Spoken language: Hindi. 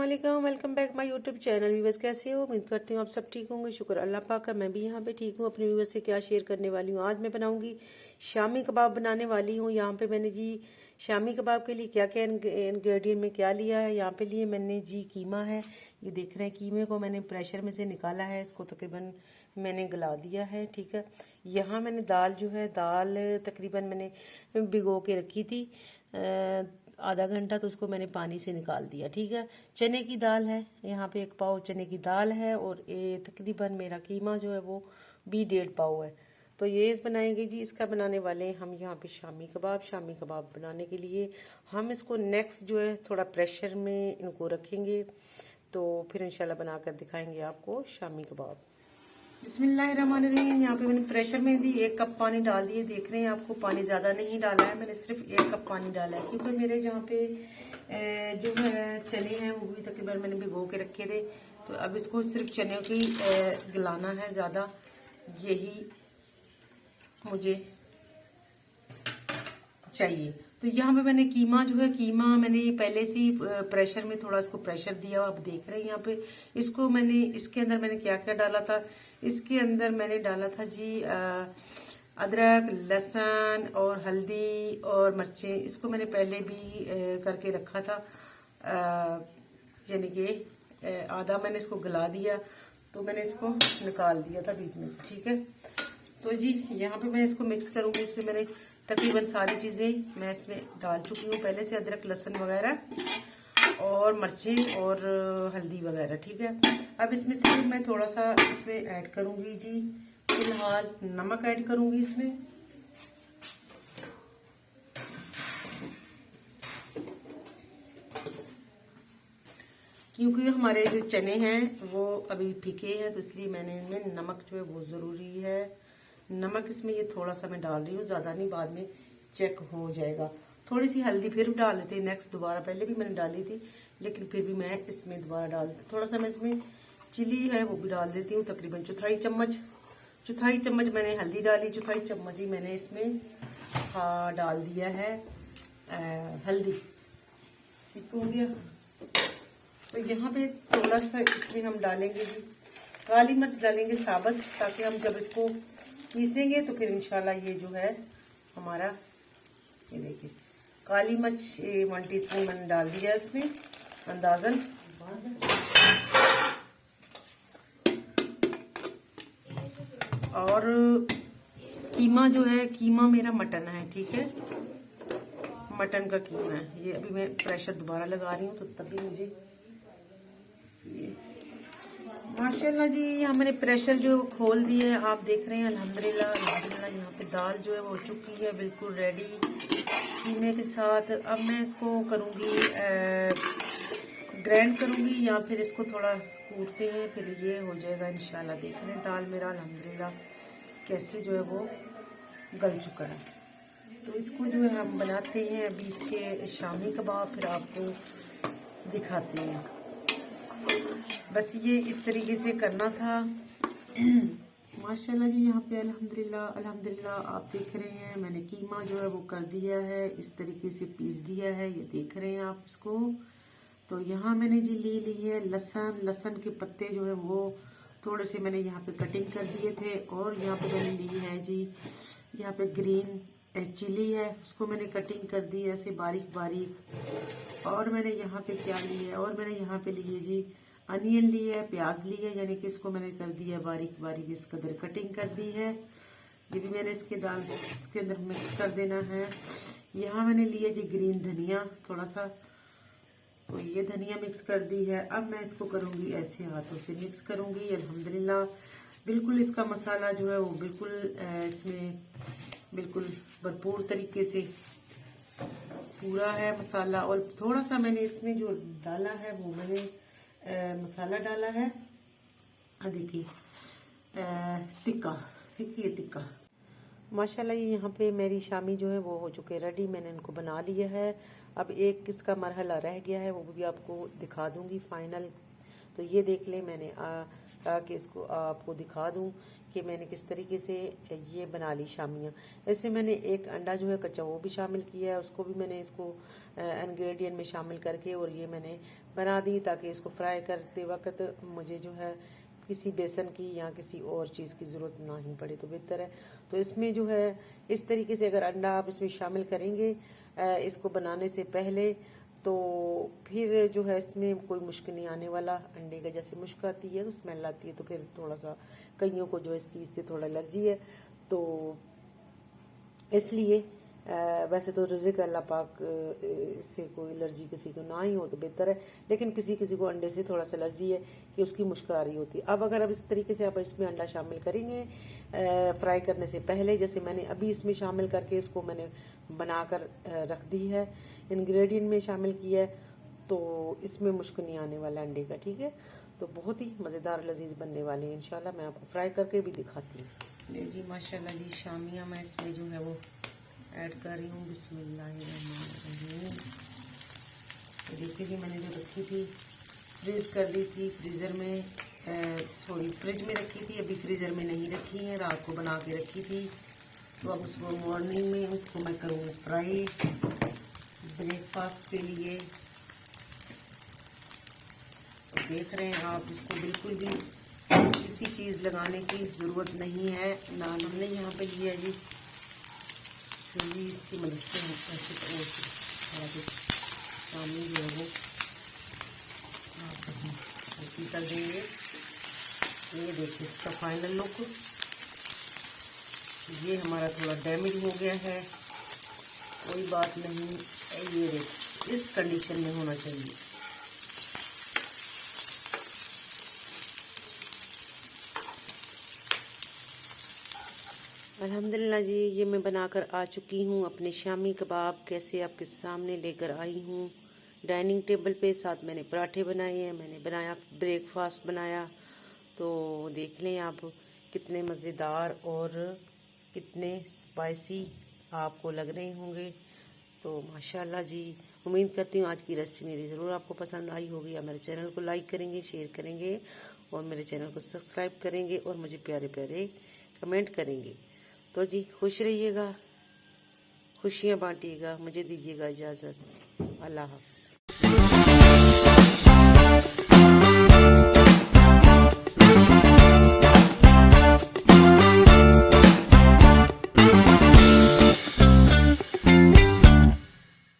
वालेकुम, welcome back my YouTube channel. Viewers कैसे हो? उम्मीद करती हूँ आप सब ठीक होंगे। शुक्र अल्लाह पाक का, मैं भी यहाँ पे ठीक हूँ। अपने व्यूअर्स से क्या शेयर करने वाली हूँ, आज मैं बनाऊंगी शामी कबाब बनाने वाली हूँ। यहाँ पे मैंने जी शामी कबाब के लिए क्या क्या इंग्रेडिएंट में क्या लिया है। यहाँ पे लिए मैंने जी कीमा है, ये देख रहे हैं। कीमे को मैंने प्रेशर में से निकाला है, इसको तकरीबन मैंने गला दिया है, ठीक है। यहाँ मैंने दाल जो है, दाल तकरीबन मैंने भिगो के रखी थी आधा घंटा, तो उसको मैंने पानी से निकाल दिया, ठीक है। चने की दाल है, यहाँ पे 1 पाव चने की दाल है, और तकरीबन मेरा कीमा जो है वो भी 1.5 पाव है। तो ये बनाएंगे जी, इसका बनाने वाले हैं हम यहाँ पे शामी कबाब। शामी कबाब बनाने के लिए हम इसको नेक्स्ट जो है थोड़ा प्रेशर में इनको रखेंगे, तो फिर इंशाल्लाह बनाकर दिखाएंगे आपको शामी कबाब। बिस्मिल्लाहिर्रहमानिर्रहीम। यहाँ पे मैंने प्रेशर में दी 1 कप पानी डाल दिए, देख रहे हैं आपको। पानी ज़्यादा नहीं डाला है, मैंने सिर्फ 1 कप पानी डाला है, क्योंकि मेरे जहाँ पे जो है चने हैं वो भी तकरीबन मैंने भिगो के रखे थे। तो अब इसको सिर्फ चने की गलाना है ज़्यादा, यही मुझे चाहिए। तो यहाँ पे मैंने कीमा जो है, कीमा मैंने पहले से ही प्रेशर में थोड़ा इसको प्रेशर दिया, आप देख रहे हैं यहाँ पे। इसको मैंने, इसके अंदर मैंने क्या क्या डाला था, इसके अंदर मैंने डाला था जी अदरक, लहसुन और हल्दी और मिर्चें। इसको मैंने पहले भी करके रखा था, यानी कि आधा मैंने इसको गला दिया, तो मैंने इसको निकाल दिया था बीच में से, ठीक है। तो जी यहाँ पे मैं इसको मिक्स करूंगी। इसमें मैंने तकरीबन सारी चीज़ें मैं इसमें डाल चुकी हूँ पहले से, अदरक, लहसुन वगैरह और मिर्चें और हल्दी वगैरह, ठीक है। अब इसमें सिर्फ मैं थोड़ा सा इसमें ऐड करूंगी जी, फिलहाल नमक ऐड करूंगी इसमें। क्योंकि हमारे जो चने हैं वो अभी फीके हैं, तो इसलिए मैंने इनमें नमक जो है वो ज़रूरी है। नमक इसमें ये थोड़ा सा मैं डाल रही हूँ, ज़्यादा नहीं, बाद में चेक हो जाएगा। थोड़ी सी हल्दी फिर डाल देते हैं नेक्स्ट दोबारा, पहले भी मैंने डाली थी, लेकिन फिर भी मैं इसमें दोबारा डाल देती। थोड़ा सा मैं इसमें चिली है वो भी डाल देती हूँ, तकरीबन चौथाई चम्मच मैंने हल्दी डाली, चौथाई चम्मच ही मैंने इसमें डाल दिया है हल्दी, ठीक हो गया। तो यहाँ पे थोड़ा सा इसमें हम डालेंगे जी काली मिर्च डालेंगे साबुत, ताकि हम जब इसको पीसेंगे तो फिर इंशाल्लाह ये जो है हमारा, ये देखिए काली मिर्च 1 टीस्पून मैंने डाल दिया इसमें अंदाजन। और कीमा जो है, कीमा मेरा मटन है, ठीक है, मटन का कीमा है। ये अभी मैं प्रेशर दोबारा लगा रही हूँ, तो तभी मुझे ये माशाल्लाह जी यहाँ मैंने प्रेशर जो खोल दिए है, आप देख रहे हैं। अल्हम्दुलिल्लाह यहाँ पे दाल जो है वो हो चुकी है बिल्कुल रेडी कीमे के साथ। अब मैं इसको करूँगी ग्राइंड करूँगी, या फिर इसको थोड़ा कूटते हैं, फिर ये हो जाएगा इंशाल्लाह। देख रहे हैं दाल मेरा अल्हम्दुलिल्लाह कैसे जो है वो गल चुका है। तो इसको जो है हम बनाते हैं अभी इसके शामी कबाब, फिर आपको दिखाते हैं। बस ये इस तरीके से करना था। माशाल्लाह जी यहाँ पे अल्हम्दुलिल्लाह आप देख रहे हैं, मैंने कीमा जो है वो कर दिया है, इस तरीके से पीस दिया है, ये देख रहे हैं आप इसको। तो यहाँ मैंने जी ले ली है लहसुन के पत्ते जो है वो थोड़े से मैंने यहाँ पे कटिंग कर दिए थे। और यहाँ पे मैंने ली है जी, यहाँ पे ग्रीन चिली है, उसको मैंने कटिंग कर दी ऐसे बारीक बारीक। और मैंने यहाँ पे क्या ली है, और मैंने यहाँ पे लिए जी अनियन ली है, प्याज ली है, यानी कि इसको मैंने कर दिया बारीक बारीक, इस कदर कटिंग कर दी है। ये भी मैंने इसके दाल के अंदर मिक्स कर देना है। यहाँ मैंने लिया जी ग्रीन धनिया थोड़ा सा, तो ये धनिया मिक्स कर दी है। अब मैं इसको करूँगी ऐसे हाथों से मिक्स करूँगी। अल्हम्दुलिल्लाह बिल्कुल इसका मसाला जो है वो बिल्कुल इसमें बिल्कुल भरपूर तरीके से पूरा है मसाला। और थोड़ा सा मैंने इसमें जो डाला है वो मैंने मसाला डाला है, देखिए टिक्का, ठीक है, टिक्का। माशाल्लाह ये यहाँ पे मेरी शामी जो है वो हो चुके रेडी, मैंने इनको बना लिया है। अब एक इसका मरहला रह गया है, वो भी आपको दिखा दूंगी फाइनल। तो ये देख लें, मैंने ताकि इसको आपको दिखा दूं कि मैंने किस तरीके से ये बना ली शामियाँ। ऐसे मैंने एक अंडा जो है कच्चा वो भी शामिल किया है, उसको भी मैंने इसको इंग्रेडिएंट में शामिल करके, और ये मैंने बना दी ताकि इसको फ्राई करते वक्त मुझे जो है किसी बेसन की या किसी और चीज़ की ज़रूरत ना ही पड़े तो बेहतर है। तो इसमें जो है इस तरीके से अगर अंडा आप इसमें शामिल करेंगे इसको बनाने से पहले, तो फिर जो है इसमें कोई मुश्किल नहीं आने वाला। अंडे का जैसे मुश्क आती है तो स्मेल आती है, तो फिर थोड़ा सा कईयों को जो इस चीज़ से थोड़ा एलर्जी है, तो इसलिए वैसे तो रिज़्क़ अल्लाह पाक से कोई एलर्जी किसी को ना ही हो तो बेहतर है, लेकिन किसी किसी को अंडे से थोड़ा सा एलर्जी है कि उसकी मुश्क आ रही होती है। अब अगर अब इस तरीके से आप इसमें अंडा शामिल करेंगे फ्राई करने से पहले, जैसे मैंने अभी इसमें शामिल करके इसको मैंने बनाकर रख दी है, इंग्रेडिएंट में शामिल किया है, तो इसमें मुश्क नहीं आने वाला अंडे का, ठीक है। तो बहुत ही मज़ेदार लजीज बनने वाले हैं इंशाल्लाह। मैं आपको फ्राई करके भी दिखाती हूँ। ले जी माशाल्लाह जी, शामिया मैं इसमें जो है वो ऐड कर रही हूँ। बिस्मिल्लाहिर्रहमानिर्रहीम। तो देखिए जी, मैंने जो रखी थी फ्रीज कर दी थी फ्रीज़र में, थोड़ी फ्रिज में रखी थी, अभी फ्रीज़र में नहीं रखी है, रात को बना के रखी थी। तो अब उसको मॉर्निंग में उसको मैं करूँगी फ्राई ब्रेकफास्ट के लिए। तो देख रहे हैं आप, इसको बिल्कुल भी किसी चीज़ लगाने की ज़रूरत नहीं है। नान हमने यहाँ पे लिया जी, तो ये इसकी मदद से हम ऐसे पानी जो है वो आप कर देंगे। ये देखिए इसका फाइनल लुक। ये हमारा थोड़ा डैमेज हो गया है, कोई बात नहीं, ये देखिए इस कंडीशन में होना चाहिए। अल्हम्दुलिल्लाह जी, ये मैं बनाकर आ चुकी हूँ। अपने शामी कबाब कैसे आपके सामने लेकर आई हूँ डाइनिंग टेबल पे। साथ मैंने पराठे बनाए हैं, मैंने बनाया ब्रेकफास्ट बनाया। तो देख लें आप कितने मज़ेदार और कितने स्पाइसी आपको लग रहे होंगे। तो माशाल्लाह जी, उम्मीद करती हूँ आज की रेसिपी मेरी ज़रूर आपको पसंद आई होगी। आप मेरे चैनल को लाइक करेंगे, शेयर करेंगे और मेरे चैनल को सब्सक्राइब करेंगे और मुझे प्यारे प्यारे कमेंट करेंगे। तो जी खुश रहिएगा, खुशियाँ बांटिएगा। मुझे दीजिएगा इजाज़त। अल्लाह हाफ़िज़।